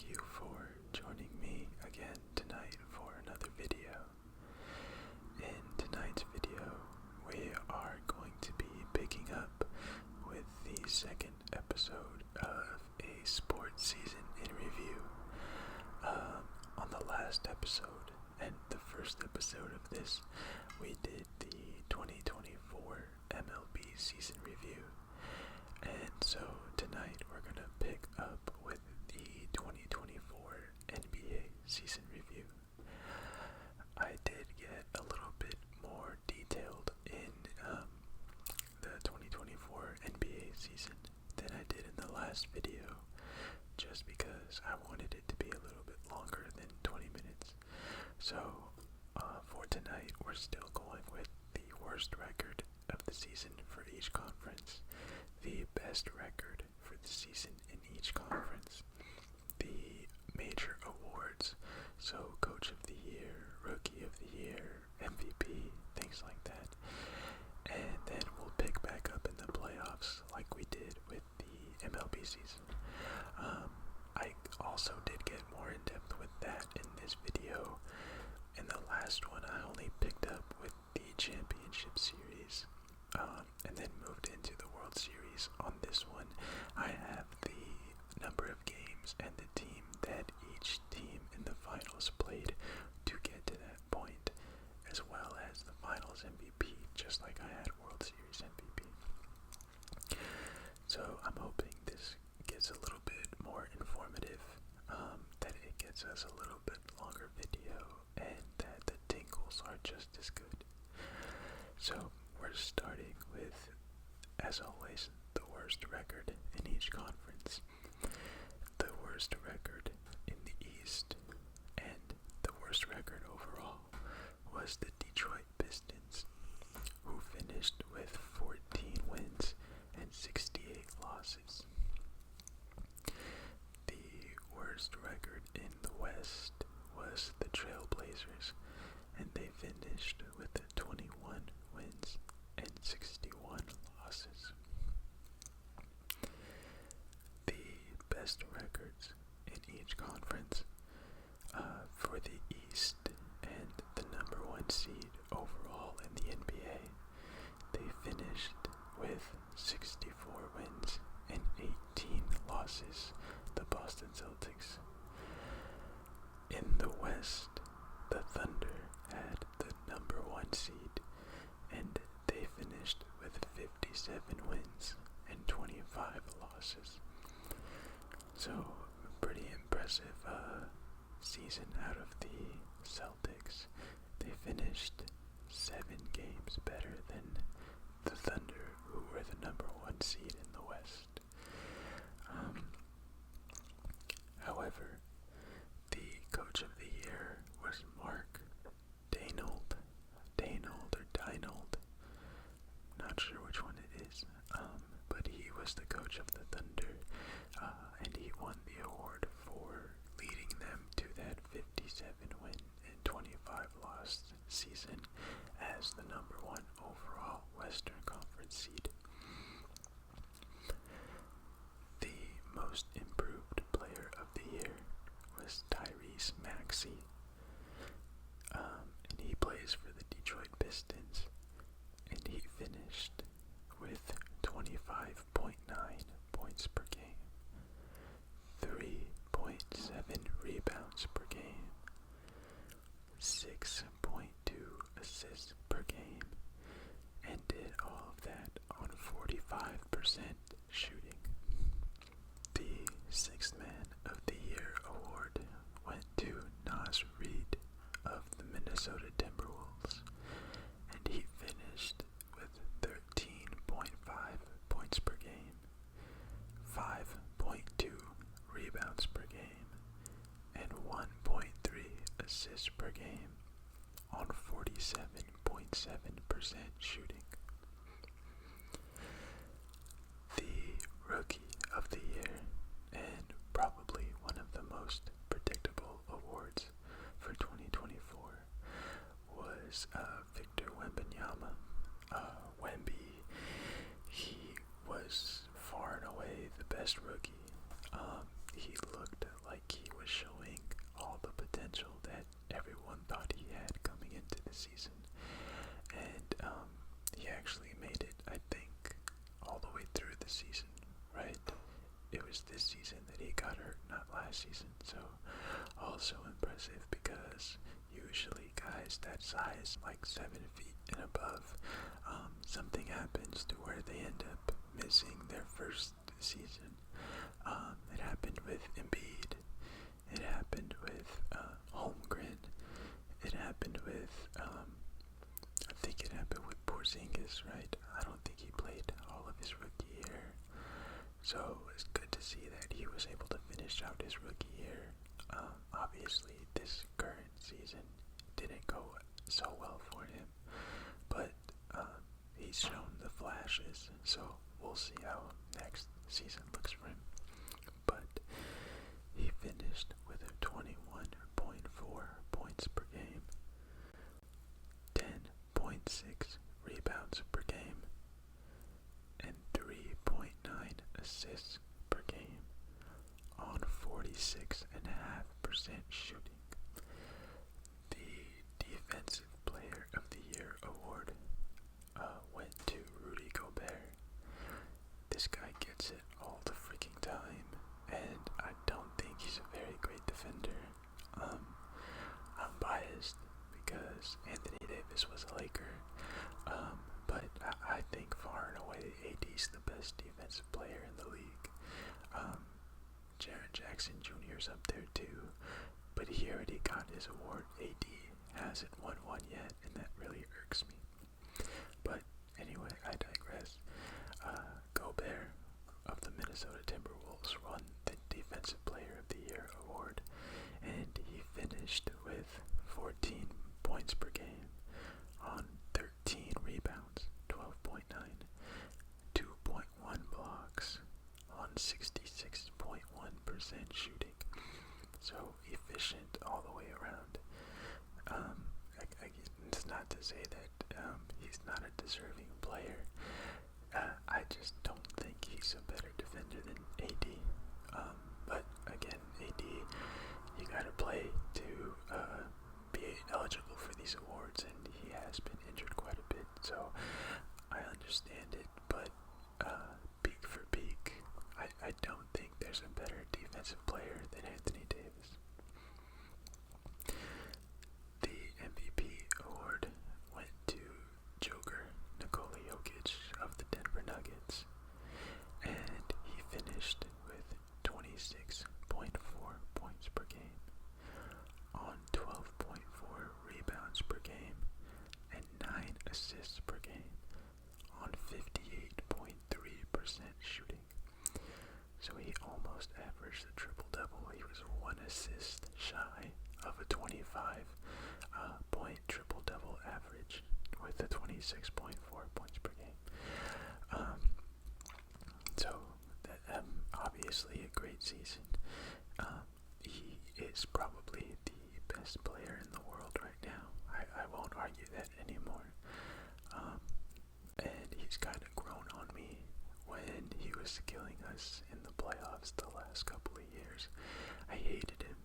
you for joining me again tonight for another video. In tonight's video, we are going to be picking up with the second episode of a sports season in review. On the last episode and the first episode of this, we did the 2024 MLB season review. And so tonight we're going to pick up with the 2024 NBA season review. I did get a little bit more detailed in the 2024 NBA season than I did in the last video, just because I wanted it to be a little bit longer than 20 minutes. So for tonight, we're still going with the worst record of the season for each conference, the best record for the season in each conference, the major awards, so Coach of the Year, Rookie of the Year, MVP, things like that. And then we'll pick back up in the playoffs like we did with the MLB season. I also did get more in depth with that in this video. In the last one, I only picked up with the championship series, and then moved into the World Series. On this one, I have the number of games and the team that each team in the finals played to get to that point, as well as the finals MVP, just like I had World Series MVP. So I'm hoping this gets a little bit more informative, that it gets us a little bit longer video, and that the tingles are just as good. So we're starting with, as always, the worst record in each conference. The worst record in the East and the worst record overall was the Detroit Pistons, who finished with 14 wins and 68 losses. The worst record in the West was the Trailblazers, and they finished with 21 wins and 61 losses. The best records in each conference, for the East and the number one seed overall in the NBA, they finished with 64 wins and 18 losses, the Boston Celtics. In the West, the Thunder had the number one seed, and they finished with 57 wins and 25 losses. So, pretty impressive season out of the Celtics. They finished 7 games better than the Thunder, who were the number one seed in the West. However, the Coach of the Year was Mark Daigneault, not sure which one it is, but he was the coach of the Thunder, and he won the award for leading them to that 57 win and 25 loss season as the number one overall Western Conference seed. The most improved player of the year was Tyrese Maxey, and he plays for the Detroit Pistons, and he finished with 25.9 points per game, 3.7 rebounds per game, 6.2 assists per game, and did all of that on 45% shooting. The Sixth Man of the Year award went to Naz Reid of the Minnesota Timberwolves, and he finished with 13.5 points per game, 5.2 rebounds per game, and 1.3 assists per game on 47.7% shooting. The Rookie of the Year, and probably one of the most predictable awards for 2024, was Victor Wembanyama. Wemby, he was far and away the best rookie. He looked like like he was showing all the potential that everyone thought he had coming into the season. And he actually made it, I think, all the way through the season, right? It was this season that he got hurt, not last season. So also impressive, because usually guys that size, like 7 feet and above, something happens to where they end up missing their first season. It happened with Embiid. It happened with Holmgren. It happened with, I think it happened with Porzingis, right? I don't think he played all of his rookie year. So it's good to see that he was able to finish out his rookie year. Obviously, this current season didn't go so well for him, but he's shown the flashes, so we'll see how next season looks for him. But he finished with a 21.4 points per game, 10.6 rebounds per game, and 3.9 assists per game on 46.5% shooting. The Defensive Player of the Year award went to Rudy Gobert. This guy gets it all the freaking time, and I don't think he's a very great defender. I'm biased because Anthony Davis was a Laker, but I think far and away AD's the best defensive player in the league. Jaren Jackson Jr. is up there too, but he already got his award. AD hasn't won one yet, and that really irks me. But anyway, I digress. Gobert of the Minnesota Timberwolves won the Defensive Player of the Year award, and he finished with 14 points per game on 13 rebounds, 12.9, 2.1 blocks on 66.1% shooting. So efficient all the way around. It's not to say that he's not a deserving player. I just don't think he's a better defender than AD. But again, AD, you gotta play to be eligible for these awards, and he has been injured quite a bit, so I understand it. But peak for peak, I don't think there's a better defensive player than Anthony Davis. The MVP award went to Joker Nikola Jokic of the Denver Nuggets, and he finished with 26.4 points per game on 12.4 rebounds per game and 9 assists per game on 58.3% shooting. So he almost averaged a triple-double. He was 1 assist shy of a 25-point triple-double average with a 26.4 points per game. So that obviously a great season. He is probably the best player in the world right now. I won't argue that anymore. And he's kind of grown on me when he was killing us in the playoffs the last couple of years. I hated him.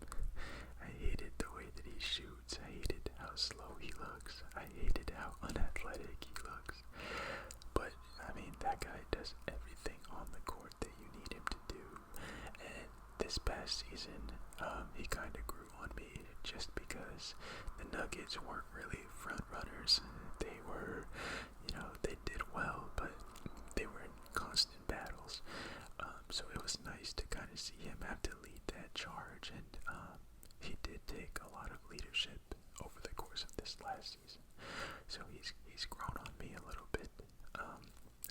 I hated the way that he shoots. I hated how slow he looks. I hated how unathletic he looks. But, I mean, that guy does everything on the court that you need him to do. And this past season, he kind of grew on me just because the Nuggets weren't really front runners. They were, they did well, but they were in constant battles. So it was nice to kind of see him have to lead that charge, and he did take a lot of leadership over the course of this last season. So he's grown on me a little bit,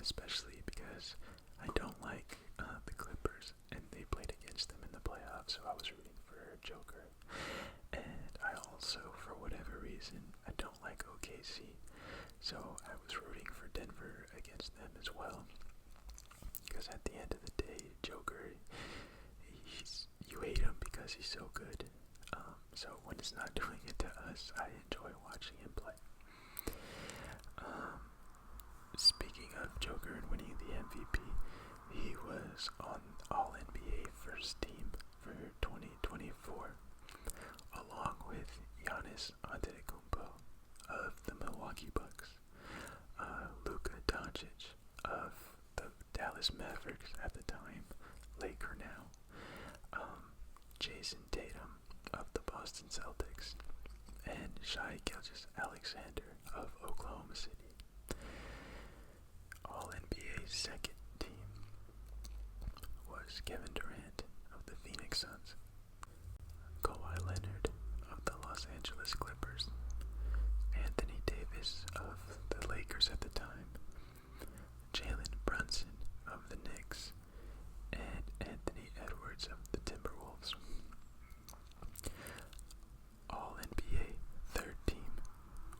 especially because I don't like the Clippers, and they played against them in the playoffs, so I was rooting for Joker. And I also, for whatever reason, I don't like OKC, so I was rooting for Denver against them as well. Because at the end of the day, Joker, you hate him because he's so good. So when it's not doing it to us, I enjoy watching him play. Speaking of Joker and winning the MVP, he was on All-NBA First Team for 2021-22 Giannis Antetokounmpo of the Milwaukee Bucks, Luka Doncic of the Dallas Mavericks at the time, Laker now, Jayson Tatum of the Boston Celtics, and Shai Gilgeous-Alexander of Oklahoma City. All-NBA second team was Kevin Durant of the Phoenix Suns, Kawhi Leonard of the Los Angeles Clippers, Anthony Davis of the Lakers at the time, Jalen Brunson of the Knicks, and Anthony Edwards of the Timberwolves. All-NBA third team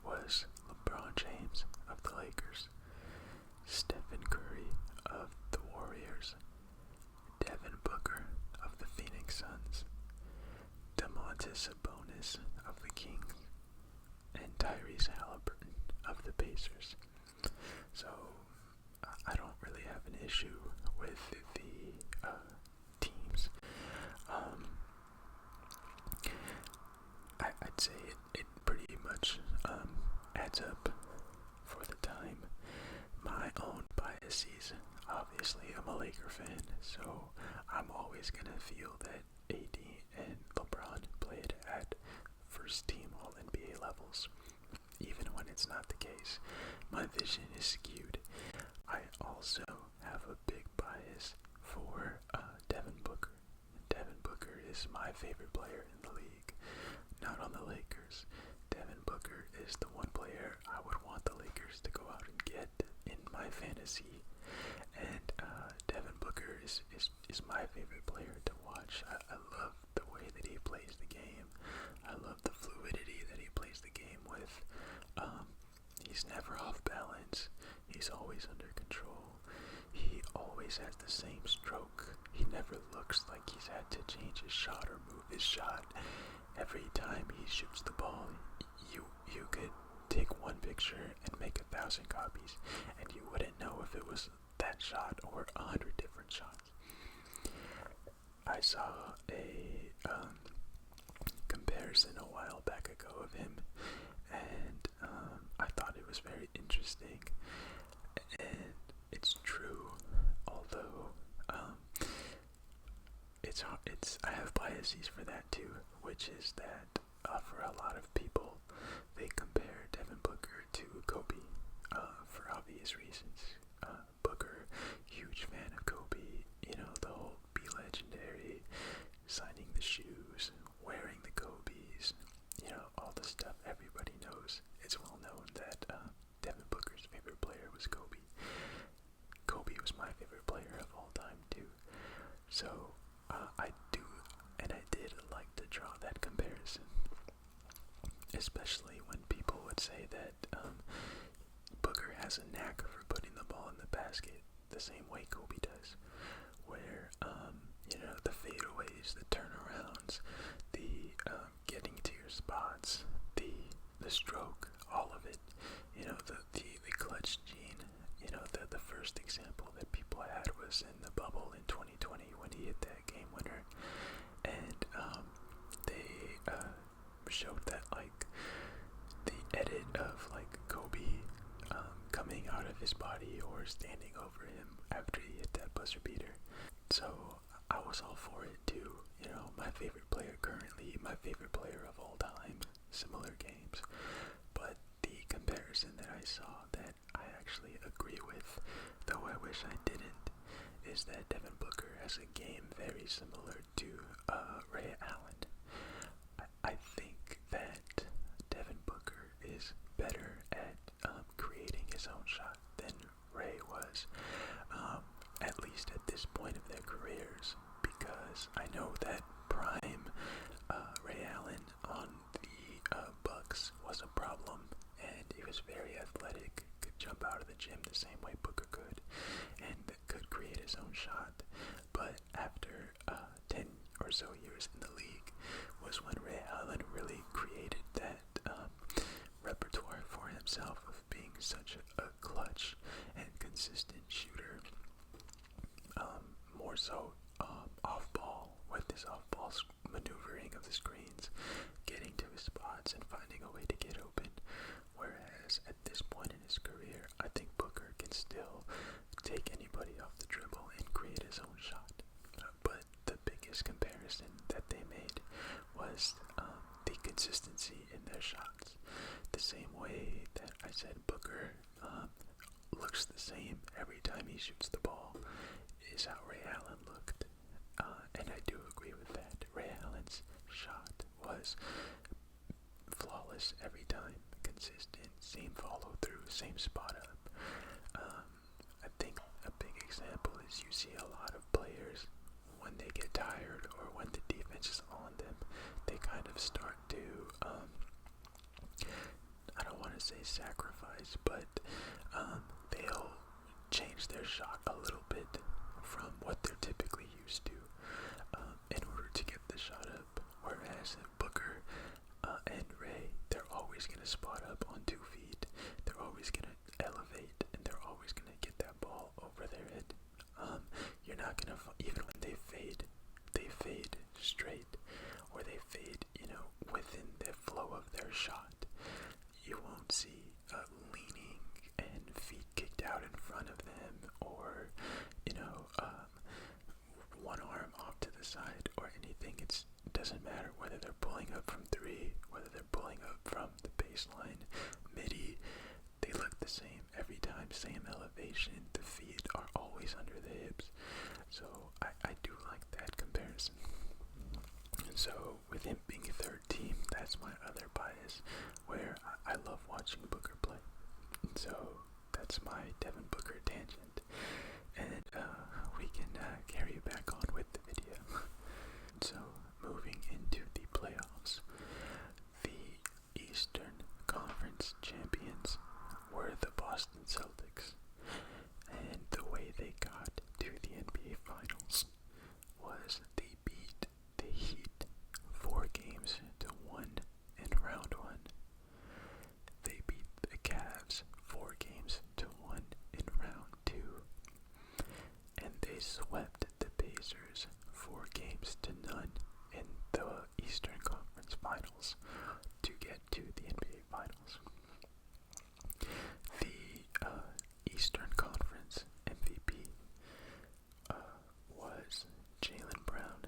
was LeBron James of the Lakers, Stephen Curry of the Warriors, Devin Booker of the Phoenix Suns, Domantas Sabonis of the Kings, and Tyrese Halliburton of the Pacers. So I don't really have an issue with the teams. I'd say it pretty much adds up for the time. My own biases, obviously I'm a Laker fan, so I'm always gonna feel that AD and LeBron played at first team All-NBA levels, even when it's not the case. My vision is skewed. I also have a big bias for Devin Booker. Devin Booker is my favorite player in the league, not on the Lakers. Devin Booker is the one player I would want the Lakers to go out and get in my fantasy, and Devin Booker is my favorite player to watch. I love the way that he plays the game. I love the fluidity that he plays the game with. He's never off balance. He's always under control. He always has the same stroke. He never looks like he's had to change his shot or move his shot. Every time he shoots the ball, you could take one picture and make 1,000 copies, and you wouldn't know if it was that shot or 100 different shots. I saw a comparison a while back ago of him, and I thought it was very interesting, and it's true, although I have biases for that too, which is that for a lot of people, they compare Devin Booker to Kobe for obvious reasons. Booker, huge fan of Kobe, the whole be legendary, signing the shoes, wearing the Kobe's, all the stuff everybody knows. It's well known that Devin Booker's favorite player was Kobe. Kobe was my favorite player of all time too. So I did like to draw that comparison, especially when people would say that Booker has a knack for putting the ball in the basket the same way Kobe does, where the fadeaways, the turnarounds, the getting to your spots, the stroke, all of it, the clutch gene. The first example that people had was in the bubble in 2020 when he hit that game winner, and they showed that the edit of Kobe coming out of his body or standing over him after he hit that buzzer beater. So I was all for it too. My favorite player currently, my favorite player of all time, similar games. But the comparison that I saw that I actually agree with, though I wish I didn't, is that Devin Booker has a game very similar to Ray Allen. I think that Devin Booker is better at creating his own shot than Ray was, at least at this point of their careers, because I know that prime Ray Allen on the Bucks was a problem, and he was very athletic, could jump out of the gym the same way Booker could, and could create his own shot. But after 10 or so years in the league was when Ray Allen really created that repertoire for himself of being such a clutch and consistent shooter, more so off ball, with his off ball maneuvering of the screens, getting to his spots and finding his own shot. But the biggest comparison that they made was the consistency in their shots. The same way that I said Booker looks the same every time he shoots the ball is how Ray Allen looked. And I do agree with that. Ray Allen's shot was flawless every time, consistent, same follow through, same spot up. I think a big example is you see a lot of players when they get tired or when the defense is on them, they kind of start to, I don't want to say sacrifice, but they'll change their shot a little bit from what they're typically used to in order to get the shot up. Whereas Booker and Ray, they're always going to spot up on 2 feet. They're always going to elevate, and they're always going to get that ball over their head. You're not going to, even when they fade straight, or they fade, within the flow of their shot. You won't see leaning and feet kicked out in front of them, or, one arm off to the side or anything. It doesn't matter whether they're pulling up from 3, whether they're pulling up from the baseline, midi, they look the same every time, same elevation. The feet are always under the hips. So I do like that comparison. And so with him being a third team, that's my other bias, where I love watching Booker play. So that's my Devin Booker tangent. And we can carry it back on with the video. So moving into the playoffs, the Eastern Conference champions were the Boston Celtics. And the way they got to the NBA Finals was they beat the Heat 4-1 in round 1. They beat the Cavs 4-1 in round 2. And they swept the Pacers 4-0 in the Eastern Conference Finals to get to the NBA Finals. The Eastern Conference MVP was Jaylen Brown,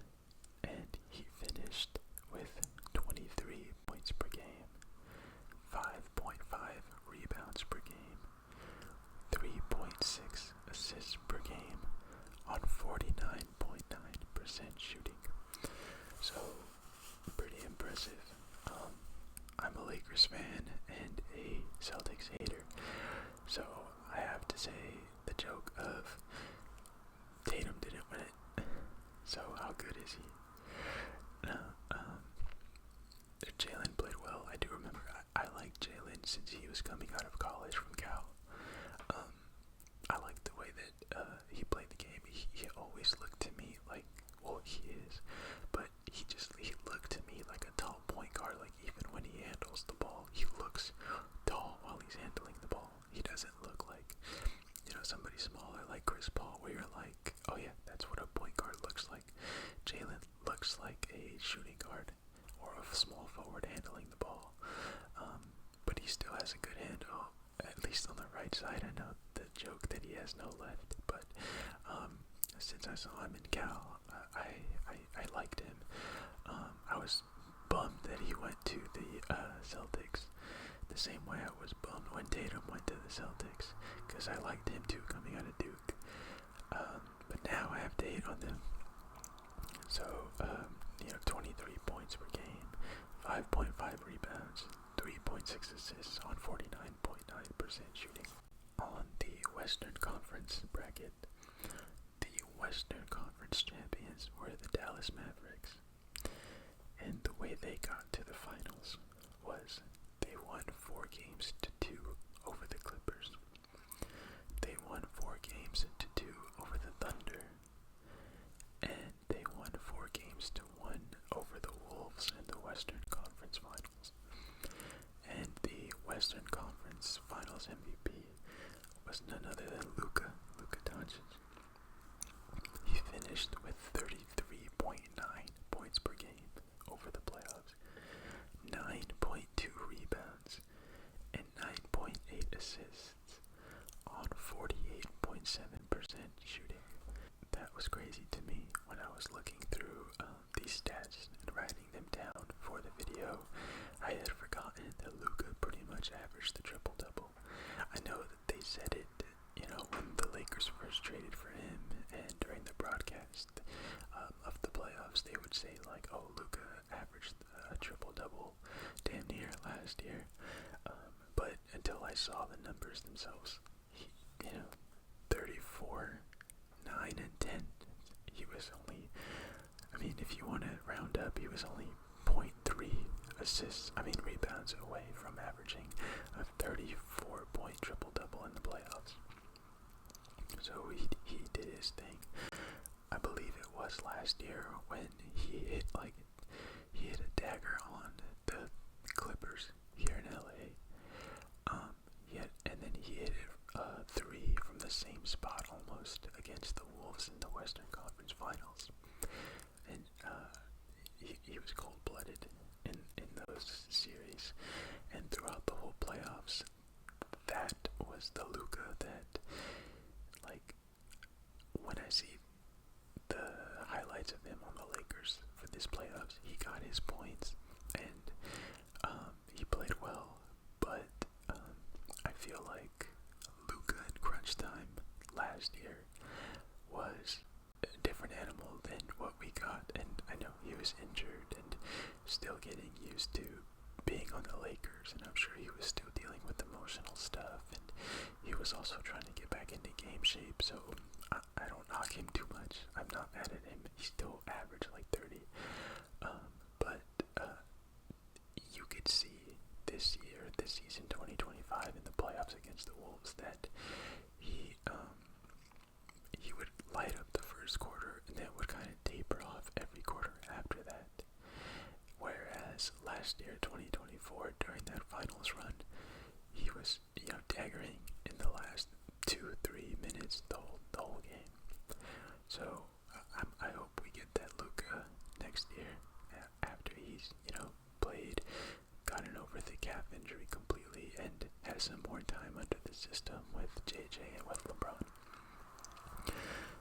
and he finished with 23 points per game, 5.5 rebounds per game, 3.6 assists per game on 49.9% shooting. So, pretty impressive. I'm a Lakers fan and a Celtics hater, so I have to say the joke of Tatum didn't win it. So how good is he? No, Jaylen played well. I do remember I liked Jaylen since he was coming out of college from Cal. I liked the way that he played the game. He always looked to me like, well, he is, but he looked to me like a tall point guard. Like even when he handles the ball, he looks tall while he's handling the ball. He doesn't look like, somebody smaller like Chris Paul, where you're like, oh yeah, that's what a point guard looks like. Jaylen looks like a shooting guard or a small forward handling the ball, but he still has a good handle, at least on the right side. I know the joke that he has no left, but since I saw him in Cal, I liked him. I was bummed that he went to the Celtics, the same way I was bummed when Tatum went to the Celtics, because I liked him too coming out of Duke. But now I have to hate on them. So, 23 points per game, 5.5 rebounds, 3.6 assists on 49.9% shooting. On the Western Conference bracket, the Western Conference champions were the Dallas Mavericks. And the way they got to the finals was they won 4-2 over the Clippers. They won 4-2 over the Thunder. And they won 4-1 over the Wolves in the Western Conference Finals. And the Western Conference Finals MVP was none other than Luka Doncic. He finished with 33.9 points per game over the playoffs, 9.2 rebounds, and 9.8 assists on 48.7% shooting. That was crazy. them down for the video, I had forgotten that Luka pretty much averaged the triple-double. I know that they said it, when the Lakers first traded for him, and during the broadcast of the playoffs, they would say, like, oh, Luka averaged a triple-double damn near last year. But until I saw the numbers themselves, 34, 9, and 10, he was only, if you want to round up, he was only 0.3 rebounds away from averaging a 34-point triple-double in the playoffs. So he did his thing. I believe it was last year when he hit a dagger on the Clippers here in LA. And then he hit a three from the same spot almost against the Wolves in the Western Conference Finals. And he was cold-blooded in those series. And throughout the whole playoffs, that was the Luka that, when I see the highlights of him on the Lakers for this playoffs, he got his points, and he played well, but I feel like Luka in crunch time last year was a different animal than what we got, and I know he was injured and still getting used to being on the Lakers, and I'm sure he was still dealing with emotional stuff, and he was also trying to get back into game shape, so I don't knock him too much. I'm not mad at him. He still averaged like 30. But you could see this season 2025 in the playoffs against the Wolves, that he would light up the first quarter and then would kind of taper off every quarter after that. Whereas last year, 2024, during that finals run, he was, daggering in the last 2-3 minutes the whole game. So I hope we get that Luka next year after he's played, gotten over the calf injury completely, and has some more time under the system with JJ and with LeBron.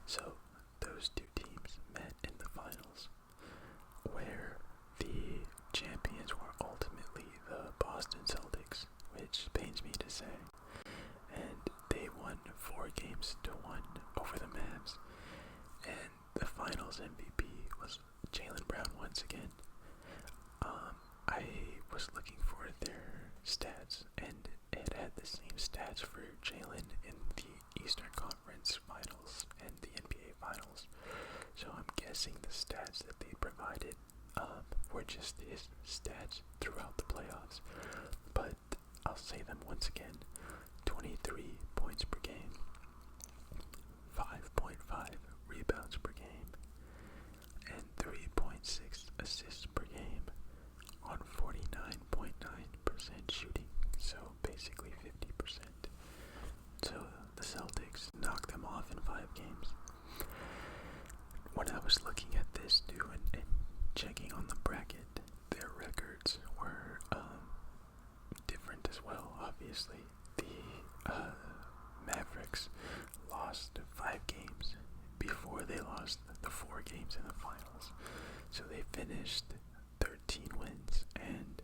So those two teams met in the finals, where the champions were ultimately the Boston Celtics, which pains me to say. And they won 4-1 over the Mavs. And the finals MVP was Jaylen Brown once again. I was looking for their stats, and it had the same stats for Jaylen in the Eastern Conference Finals and the NBA Finals. So I'm guessing the stats that they provided were just his stats throughout the playoffs. But I'll say them once again. 23 points per game, 5.5 rebounds per game, and 3.6 assists per game on 49.9% shooting, so basically 50%. So the Celtics knocked them off in 5 games. When I was looking at this too and checking on the bracket, their records were different as well, obviously. The Mavericks lost 5 games before they lost the 4 games in the finals. So they finished 13 wins and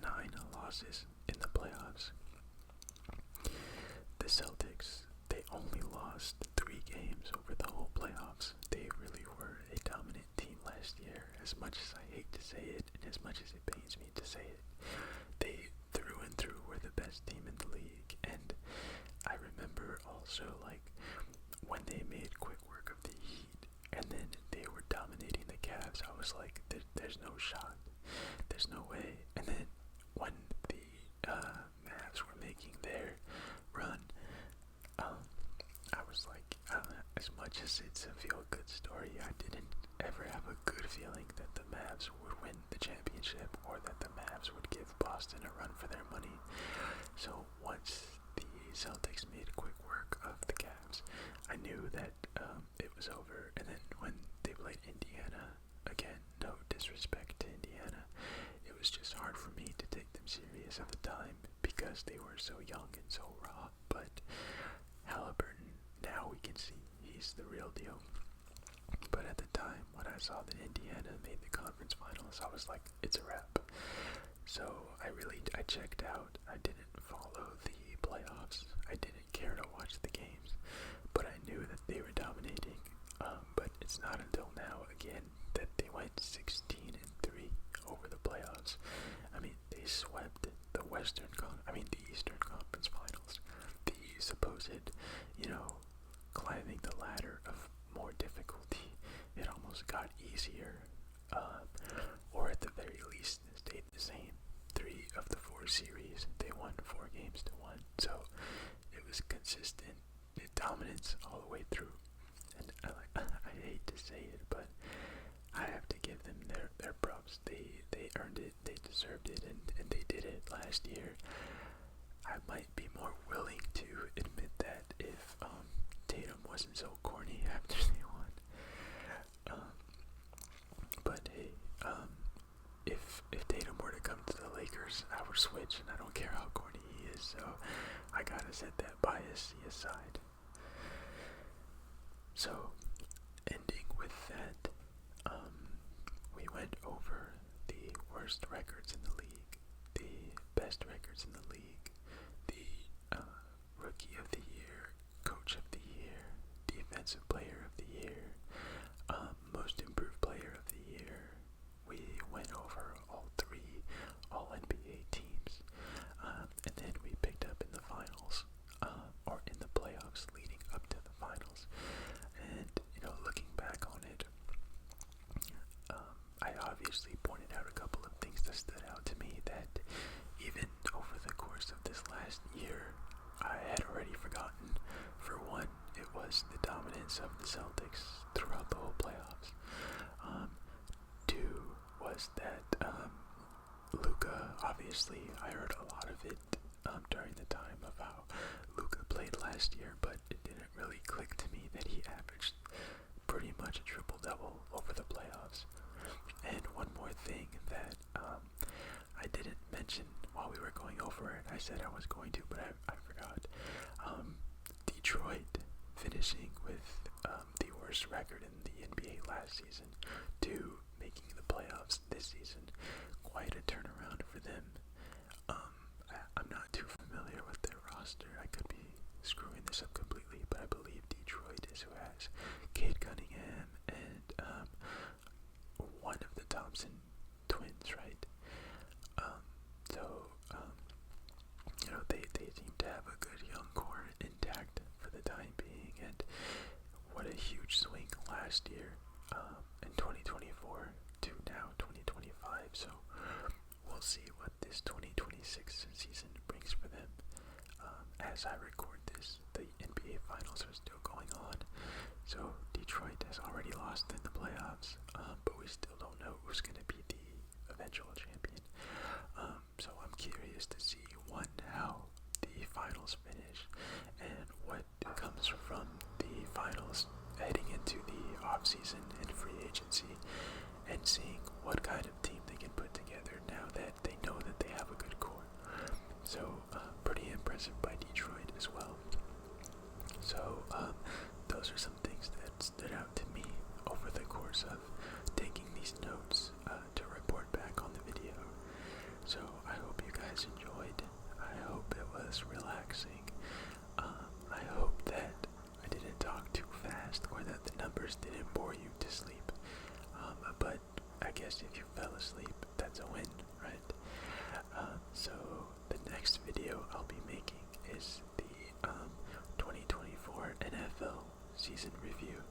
9 losses in the playoffs. The Celtics, they only lost 3 games over the whole playoffs. They really were a dominant team last year, as much as I hate to say it and as much as it pains me to say it. They through and through were the best team in the league, and I remember also when they made quick work of the Heat and then they were dominating the Cavs, I was like, there's no shot, there's no way. And then when the Mavs were making their run, I was like, as much as it's a feel-good story, I didn't ever have a good feeling that the Mavs would win the championship or that the Mavs would give Boston a run for their money. So once the Celtics made quick work of the Cavs, I knew that it was over. And then when they played Indiana, again, no disrespect to Indiana, it was just hard for me to take them serious at the time because they were so young and so raw. But Halliburton, now we can see he's the real deal. but at the time when I saw that Indiana made the conference finals, I was like, it's a wrap. So I checked out. I didn't follow the playoffs. I didn't care to watch the games, but I knew that they were dominating. But it's not until now, again, that they went 16-3 over the playoffs. I mean, they swept the the Eastern Conference Finals. The supposed, climbing the ladder of more difficulty. It almost got easier, or at the very least, stayed the same. 3 of the 4 series, they won 4-1. So it was consistent dominance all the way through. And I hate to say it, but I have to give them their props. They earned it, they deserved it, and they did it last year. I might be more willing to admit that if Tatum wasn't so corny after they won. But hey, if Tatum were to come to the Lakers, I would switch, and I don't care how corny he is. So I gotta set that bias aside. So, ending with that, we went over the worst records in the league, the best records in the league, the rookie of the year, coach of the year, defensive player of the year, most improved player of the year. We went over all 3 All-NBA teams, and then we picked up in the finals, or in the playoffs leading up to the finals. And, looking back on it, I obviously pointed out a couple of things that stood out to me that even over the course of this last year, I had already forgotten. For one, it was the dominance of the Celtics throughout the whole playoffs. 2 was that Luka, obviously, I heard a lot of it during the time of how Luka played last year, but it didn't really click to me that he averaged pretty much a triple-double over the playoffs. And one more thing that I didn't mention while we were going over it. I said I was going to, but I forgot. Detroit finishing with the worst record in the NBA last season to making the playoffs this season. Quite a turnaround for them. I'm not too familiar with their roster. I could be screwing this up completely, but I believe Detroit is who has Cade Cunningham and one of the Thompson twins, right? They seem to have a good young core intact for the time being, and what a huge swing last year in 2024 to now 2025. So we'll see what this 2026 season brings for them. As I record this, the NBA Finals are still going on, so Detroit has already lost in the playoffs, but we still don't know who's going to be the eventual champion. So I'm curious to see, one, how the finals finish, and what comes from the finals heading into the offseason and free agency, and seeing what kind of team they can put together now that they know that they have a good core. So pretty impressive by Detroit as well. So those are some things that stood out to me over the course of taking these notes to report back on the video. So I hope you guys enjoyed. I hope it was relaxing. I hope that I didn't talk too fast, or that the numbers didn't bore you to sleep. But I guess if you fell asleep, that's a win, right? So the next video I'll be making is the 2024 NFL season review,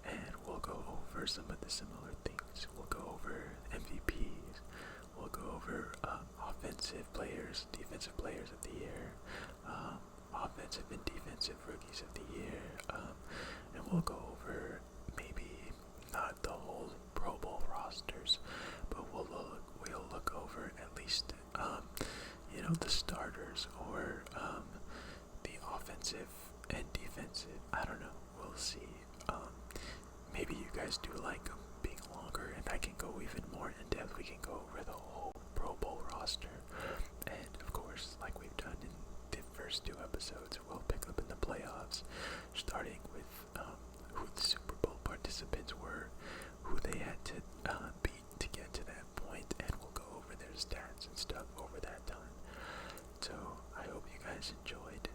and we'll go over some of the similar things. We'll go over MVPs, we'll go over offensive players, defensive players of the year, offensive and defensive rookies of the year, and we'll go over maybe not the whole Pro Bowl rosters, but we'll look over at least the starters, or the offensive and defensive. I don't know, we'll see. Maybe you guys do like them being longer, and I can go even more in depth. We can go over the whole Pro Bowl roster, and of course, like we've done in the first 2 episodes, we'll pick up in the playoffs, starting with who the Super Bowl participants were, were, who they had to beat to get to that point, and we'll go over their stats and stuff over that time. So I hope you guys enjoyed.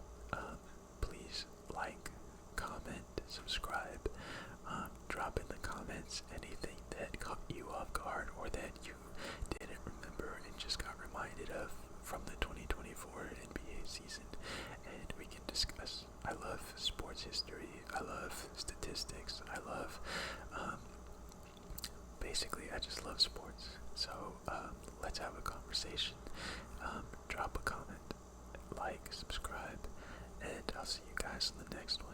Please like, comment, subscribe, drop in the comments anything that caught you off guard or that you didn't remember and just got reminded of from the 2024 NBA season, and we can discuss. I love sports history, I love statistics, I love, basically I just love sports. So let's have a conversation. Drop a comment, like, subscribe, and I'll see you guys in the next one.